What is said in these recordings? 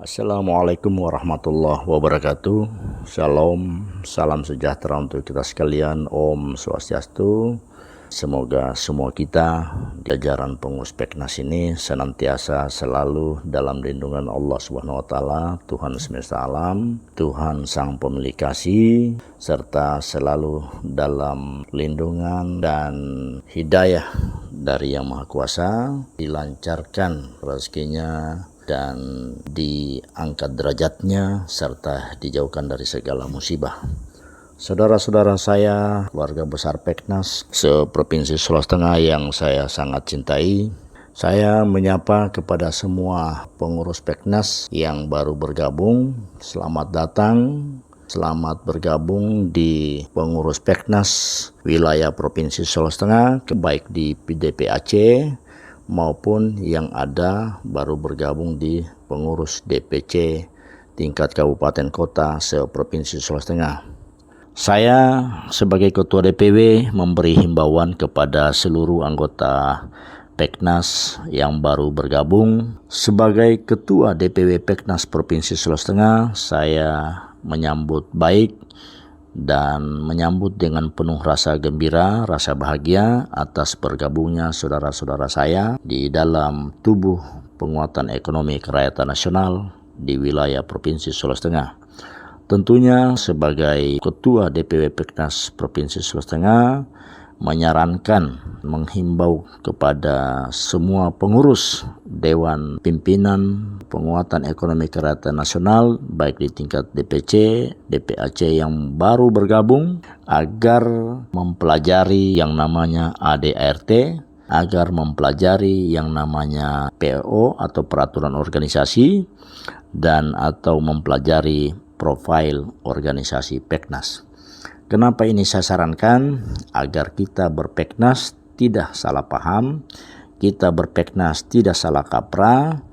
Assalamualaikum warahmatullahi wabarakatuh. Shalom, salam sejahtera untuk kita sekalian. Om Swastiastu. Semoga semua kita di jajaran pengurus Peknas ini senantiasa selalu dalam lindungan Allah Subhanahu wa taala, Tuhan semesta alam, Tuhan sang pemilik kasih, serta selalu dalam lindungan dan hidayah dari Yang Maha Kuasa, dilancarkan rezekinya dan diangkat derajatnya serta dijauhkan dari segala musibah. Saudara-saudara saya, keluarga besar Peknas seprovinsi Sulawesi Tengah yang saya sangat cintai, saya menyapa kepada semua pengurus Peknas yang baru bergabung. Selamat datang, selamat bergabung di pengurus Peknas wilayah Provinsi Sulawesi Tengah, baik di PDP Aceh maupun yang ada baru bergabung di pengurus DPC tingkat kabupaten kota seprovinsi Sulawesi Tengah. Saya sebagai ketua DPW memberi himbauan kepada seluruh anggota Peknas yang baru bergabung. Sebagai ketua DPW Peknas Provinsi Sulawesi Tengah, saya menyambut baik dan menyambut dengan penuh rasa gembira, rasa bahagia atas bergabungnya saudara-saudara saya di dalam tubuh penguatan ekonomi kerakyatan nasional di wilayah Provinsi Sulawesi Tengah. Tentunya sebagai Ketua DPW Peknas Provinsi Sulawesi Tengah menyarankan, menghimbau kepada semua pengurus Dewan Pimpinan Penguatan Ekonomi Kerakyatan Nasional baik di tingkat DPC, DPAC yang baru bergabung agar mempelajari yang namanya ADART, agar mempelajari yang namanya PO atau peraturan organisasi dan atau mempelajari profil organisasi Peknas. Kenapa ini saya sarankan? Agar kita berpeknas tidak salah paham, kita berpeknas tidak salah kaprah,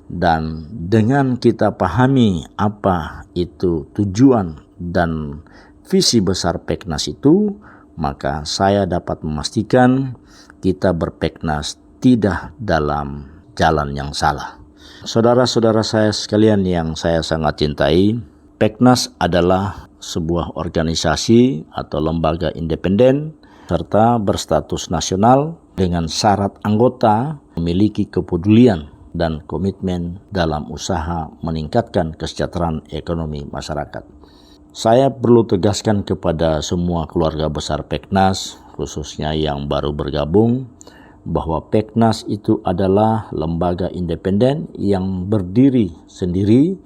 dan dengan kita pahami apa itu tujuan dan visi besar Peknas itu, maka saya dapat memastikan kita berpeknas tidak dalam jalan yang salah. Saudara-saudara saya sekalian yang saya sangat cintai, Peknas adalah sebuah organisasi atau lembaga independen serta berstatus nasional dengan syarat anggota memiliki kepedulian dan komitmen dalam usaha meningkatkan kesejahteraan ekonomi masyarakat. Saya perlu tegaskan kepada semua keluarga besar Peknas, khususnya yang baru bergabung, bahwa Peknas itu adalah lembaga independen yang berdiri sendiri,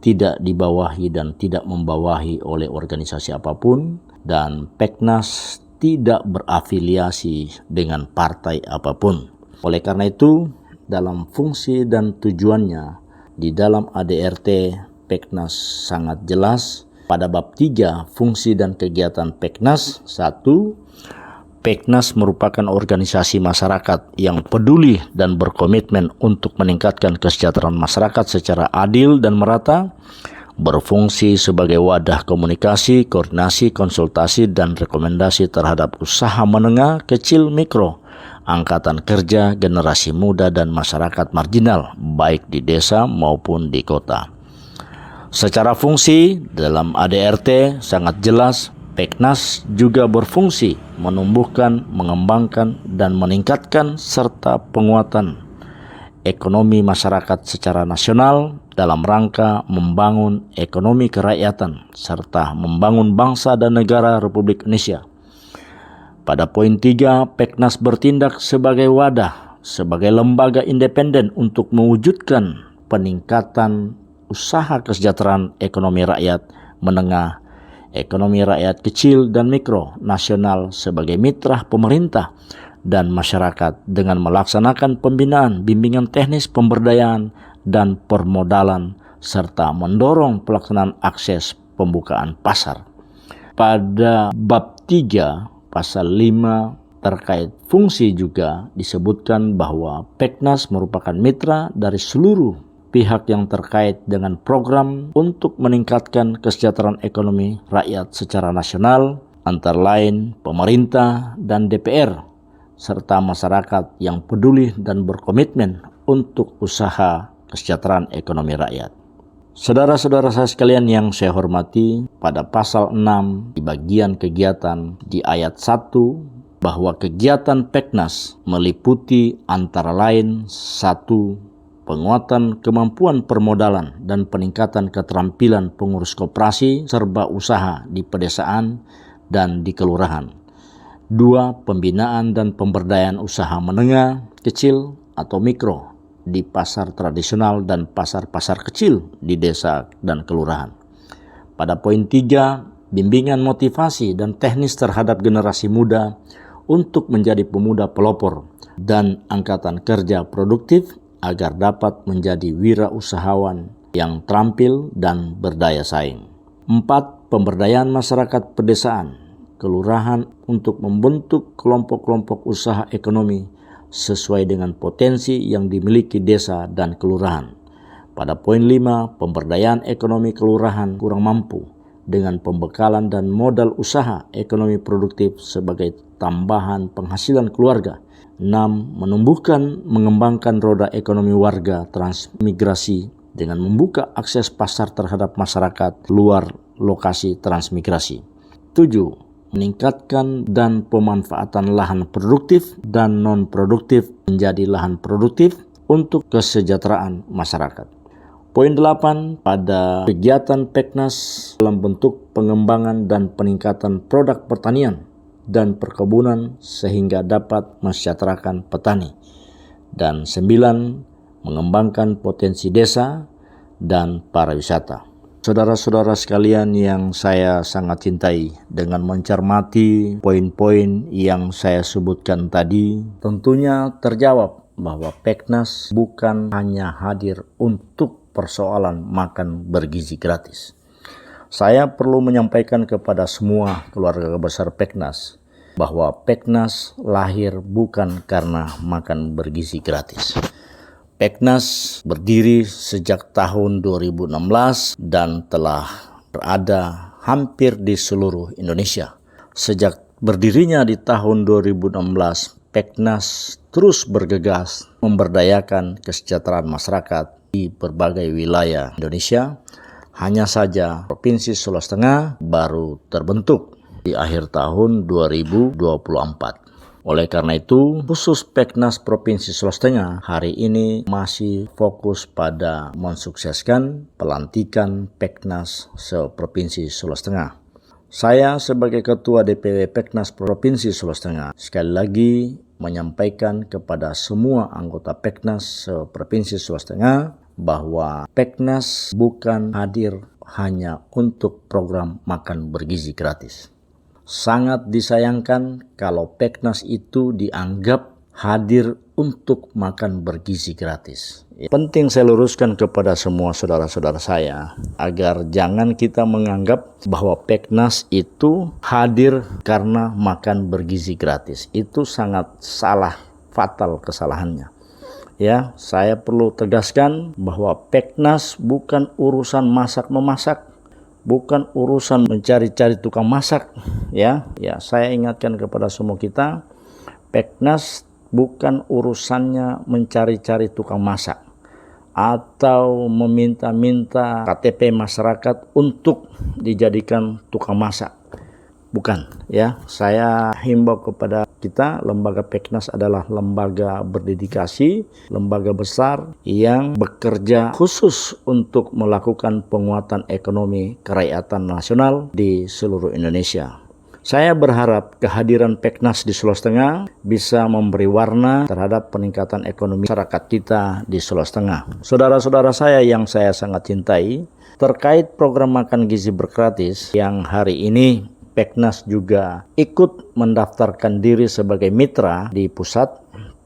tidak dibawahi dan tidak membawahi oleh organisasi apapun, dan Peknas tidak berafiliasi dengan partai apapun. Oleh karena itu, dalam fungsi dan tujuannya di dalam ADRT Peknas sangat jelas pada bab 3 fungsi dan kegiatan Peknas. 1. Peknas merupakan organisasi masyarakat yang peduli dan berkomitmen untuk meningkatkan kesejahteraan masyarakat secara adil dan merata, berfungsi sebagai wadah komunikasi, koordinasi, konsultasi, dan rekomendasi terhadap usaha menengah, kecil, mikro, angkatan kerja, generasi muda, dan masyarakat marginal, baik di desa maupun di kota. Secara fungsi, dalam ADRT sangat jelas, Peknas juga berfungsi menumbuhkan, mengembangkan, dan meningkatkan serta penguatan ekonomi masyarakat secara nasional dalam rangka membangun ekonomi kerakyatan serta membangun bangsa dan negara Republik Indonesia. Pada poin 3, Peknas bertindak sebagai wadah, sebagai lembaga independen untuk mewujudkan peningkatan usaha kesejahteraan ekonomi rakyat menengah, ekonomi rakyat kecil dan mikro nasional sebagai mitra pemerintah dan masyarakat dengan melaksanakan pembinaan, bimbingan teknis, pemberdayaan, dan permodalan serta mendorong pelaksanaan akses pembukaan pasar. Pada bab 3 pasal 5 terkait fungsi juga disebutkan bahwa Peknas merupakan mitra dari seluruh pihak yang terkait dengan program untuk meningkatkan kesejahteraan ekonomi rakyat secara nasional, antara lain pemerintah dan DPR, serta masyarakat yang peduli dan berkomitmen untuk usaha kesejahteraan ekonomi rakyat. Saudara-saudara saya sekalian yang saya hormati, pada pasal 6 di bagian kegiatan di ayat 1 bahwa kegiatan Peknas meliputi antara lain 1. Penguatan kemampuan permodalan dan peningkatan keterampilan pengurus koperasi serba usaha di pedesaan dan di kelurahan. 2. Pembinaan dan pemberdayaan usaha menengah, kecil atau mikro di pasar tradisional dan pasar-pasar kecil di desa dan kelurahan. Pada poin 3, bimbingan motivasi dan teknis terhadap generasi muda untuk menjadi pemuda pelopor dan angkatan kerja produktif agar dapat menjadi wirausahawan yang terampil dan berdaya saing. 4. Pemberdayaan masyarakat pedesaan, kelurahan untuk membentuk kelompok-kelompok usaha ekonomi sesuai dengan potensi yang dimiliki desa dan kelurahan. Pada poin 5, pemberdayaan ekonomi kelurahan kurang mampu dengan pembekalan dan modal usaha ekonomi produktif sebagai tambahan penghasilan keluarga. 6. Mengembangkan roda ekonomi warga transmigrasi dengan membuka akses pasar terhadap masyarakat luar lokasi transmigrasi. 7. Meningkatkan dan pemanfaatan lahan produktif dan non-produktif menjadi lahan produktif untuk kesejahteraan masyarakat. Poin 8, pada kegiatan Peknas dalam bentuk pengembangan dan peningkatan produk pertanian dan perkebunan sehingga dapat mensejahterakan petani. Dan 9, mengembangkan potensi desa dan pariwisata. Saudara-saudara sekalian yang saya sangat cintai, dengan mencermati poin-poin yang saya sebutkan tadi, tentunya terjawab bahwa Peknas bukan hanya hadir untuk persoalan makan bergizi gratis. Saya perlu menyampaikan kepada semua keluarga besar Peknas bahwa Peknas lahir bukan karena makan bergizi gratis. Peknas berdiri sejak tahun 2016 dan telah berada hampir di seluruh Indonesia. Sejak berdirinya di tahun 2016, Peknas terus bergegas memberdayakan kesejahteraan masyarakat di berbagai wilayah Indonesia. Hanya saja Provinsi Sulawesi Tengah baru terbentuk di akhir tahun 2024. Oleh karena itu, khusus Peknas Provinsi Sulawesi Tengah hari ini masih fokus pada mensukseskan pelantikan Peknas se-Provinsi Sulawesi Tengah. Saya sebagai Ketua DPW Peknas Provinsi Sulawesi Tengah sekali lagi menyampaikan kepada semua anggota Peknas se-Provinsi Sulawesi Tengah bahwa Peknas bukan hadir hanya untuk program makan bergizi gratis. Sangat disayangkan kalau Peknas itu dianggap hadir untuk makan bergizi gratis. Penting saya luruskan kepada semua saudara-saudara saya agar jangan kita menganggap bahwa Peknas itu hadir karena makan bergizi gratis. Itu sangat salah, fatal kesalahannya. Ya, saya perlu tegaskan bahwa Peknas bukan urusan masak-memasak. Bukan urusan mencari-cari tukang masak, ya. Saya ingatkan kepada semua kita, Peknas bukan urusannya mencari-cari tukang masak atau meminta-minta KTP masyarakat untuk dijadikan tukang masak. Bukan, ya. Saya himbau kepada kita, lembaga Peknas adalah lembaga berdedikasi, lembaga besar yang bekerja khusus untuk melakukan penguatan ekonomi kerakyatan nasional di seluruh Indonesia. Saya berharap kehadiran Peknas di Sulawesi Tengah bisa memberi warna terhadap peningkatan ekonomi masyarakat kita di Sulawesi Tengah. Saudara-saudara saya yang saya sangat cintai, terkait program makan gizi bergratis yang hari ini Peknas juga ikut mendaftarkan diri sebagai mitra di pusat.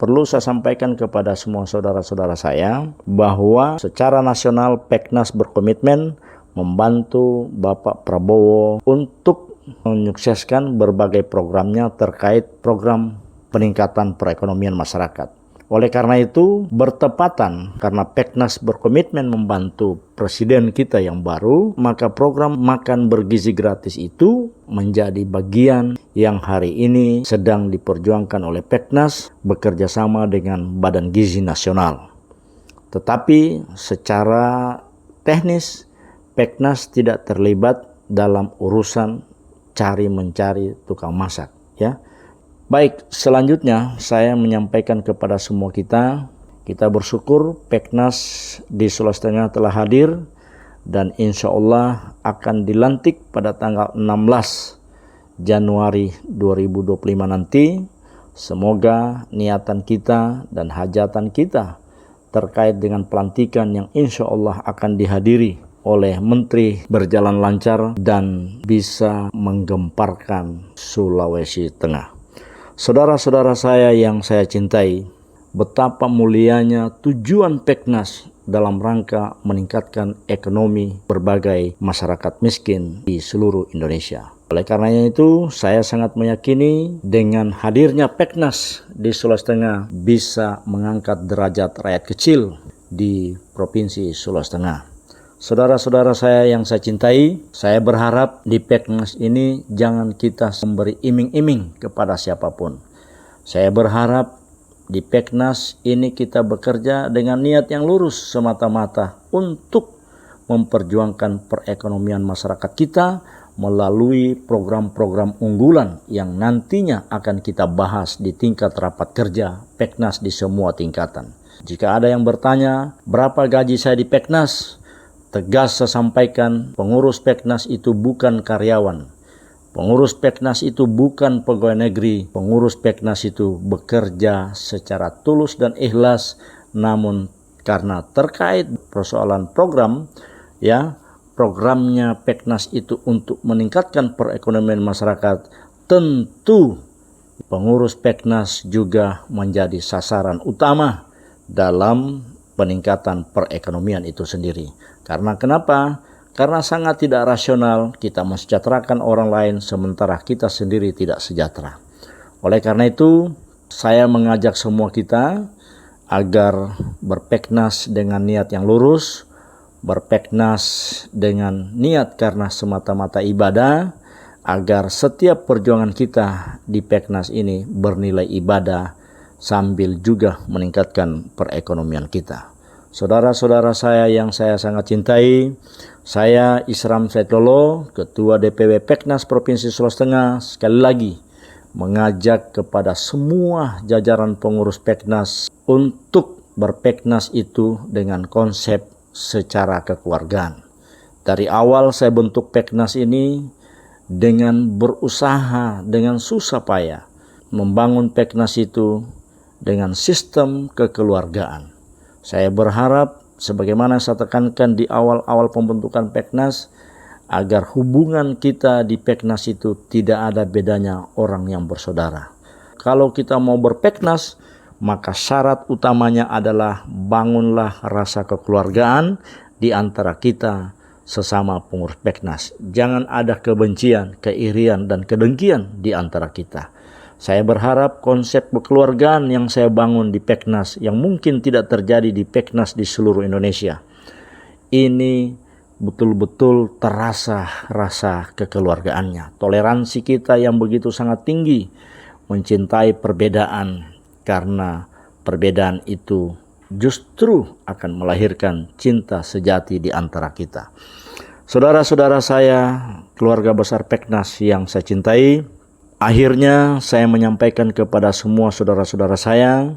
Perlu saya sampaikan kepada semua saudara-saudara saya bahwa secara nasional Peknas berkomitmen membantu Bapak Prabowo untuk menyukseskan berbagai programnya terkait program peningkatan perekonomian masyarakat. Oleh karena itu, bertepatan karena Peknas berkomitmen membantu presiden kita yang baru, maka program makan bergizi gratis itu menjadi bagian yang hari ini sedang diperjuangkan oleh Peknas bekerja sama dengan Badan Gizi Nasional. Tetapi secara teknis, Peknas tidak terlibat dalam urusan cari-mencari tukang masak, ya. Baik, selanjutnya saya menyampaikan kepada semua kita bersyukur Peknas di Sulawesi Tengah telah hadir dan insya Allah akan dilantik pada tanggal 16 Januari 2025 nanti. Semoga niatan kita dan hajatan kita terkait dengan pelantikan yang insya Allah akan dihadiri oleh Menteri berjalan lancar dan bisa menggemparkan Sulawesi Tengah. Saudara-saudara saya yang saya cintai, betapa mulianya tujuan Peknas dalam rangka meningkatkan ekonomi berbagai masyarakat miskin di seluruh Indonesia. Oleh karenanya itu, saya sangat meyakini dengan hadirnya Peknas di Sulawesi Tengah bisa mengangkat derajat rakyat kecil di Provinsi Sulawesi Tengah. Saudara-saudara saya yang saya cintai, saya berharap di Peknas ini jangan kita memberi iming-iming kepada siapapun. Saya berharap di Peknas ini kita bekerja dengan niat yang lurus semata-mata untuk memperjuangkan perekonomian masyarakat kita melalui program-program unggulan yang nantinya akan kita bahas di tingkat rapat kerja Peknas di semua tingkatan. Jika ada yang bertanya, berapa gaji saya di Peknas? Tegas saya sampaikan, pengurus Peknas itu bukan karyawan. Pengurus Peknas itu bukan pegawai negeri. Pengurus Peknas itu bekerja secara tulus dan ikhlas, namun karena terkait persoalan program, ya, programnya Peknas itu untuk meningkatkan perekonomian masyarakat, tentu pengurus Peknas juga menjadi sasaran utama dalam peningkatan perekonomian itu sendiri. Karena kenapa? Karena sangat tidak rasional kita mensejahterakan orang lain sementara kita sendiri tidak sejahtera. Oleh karena itu, saya mengajak semua kita agar berpeknas dengan niat yang lurus, berpeknas dengan niat karena semata-mata ibadah, agar setiap perjuangan kita di Peknas ini bernilai ibadah sambil juga meningkatkan perekonomian kita. Saudara-saudara saya yang saya sangat cintai, saya Isram Saidlolo, Ketua DPW Peknas Provinsi Sulawesi Tengah, sekali lagi mengajak kepada semua jajaran pengurus Peknas untuk berpeknas itu dengan konsep secara kekeluargaan. Dari awal saya bentuk Peknas ini dengan berusaha, dengan susah payah membangun Peknas itu dengan sistem kekeluargaan. Saya berharap sebagaimana saya tekankan di awal-awal pembentukan Peknas, agar hubungan kita di Peknas itu tidak ada bedanya orang yang bersaudara. Kalau kita mau berpeknas, maka syarat utamanya adalah bangunlah rasa kekeluargaan di antara kita sesama pengurus Peknas. Jangan ada kebencian, keirian, dan kedengkian di antara kita. Saya berharap konsep kekeluargaan yang saya bangun di Peknas, yang mungkin tidak terjadi di Peknas di seluruh Indonesia, ini betul-betul terasa rasa kekeluargaannya. Toleransi kita yang begitu sangat tinggi, mencintai perbedaan, karena perbedaan itu justru akan melahirkan cinta sejati di antara kita. Saudara-saudara saya, keluarga besar Peknas yang saya cintai, akhirnya saya menyampaikan kepada semua saudara-saudara saya,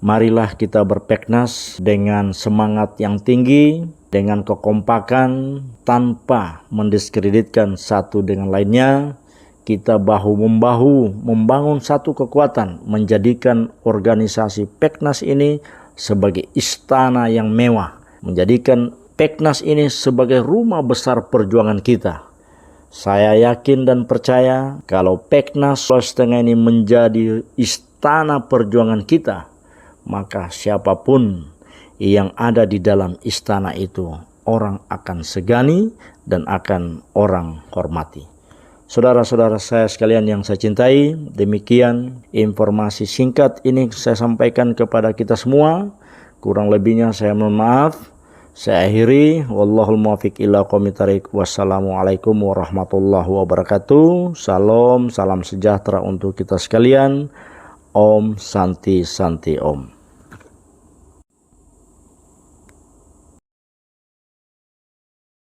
marilah kita berpeknas dengan semangat yang tinggi, dengan kekompakan, tanpa mendiskreditkan satu dengan lainnya. Kita bahu-membahu membangun satu kekuatan, menjadikan organisasi Peknas ini sebagai istana yang mewah, menjadikan Peknas ini sebagai rumah besar perjuangan kita. Saya yakin dan percaya kalau Peknas Sulawesi Tengah ini menjadi istana perjuangan kita, maka siapapun yang ada di dalam istana itu, orang akan segani dan akan orang hormati. Saudara-saudara saya sekalian yang saya cintai, demikian informasi singkat ini saya sampaikan kepada kita semua. Kurang lebihnya saya mohon maaf. Saya akhiri, wallahul muwaffiq ila aqwamit thariq. Wassalamualaikum warahmatullahi wabarakatuh. Salam sejahtera untuk kita sekalian. Om Santi Santi Om.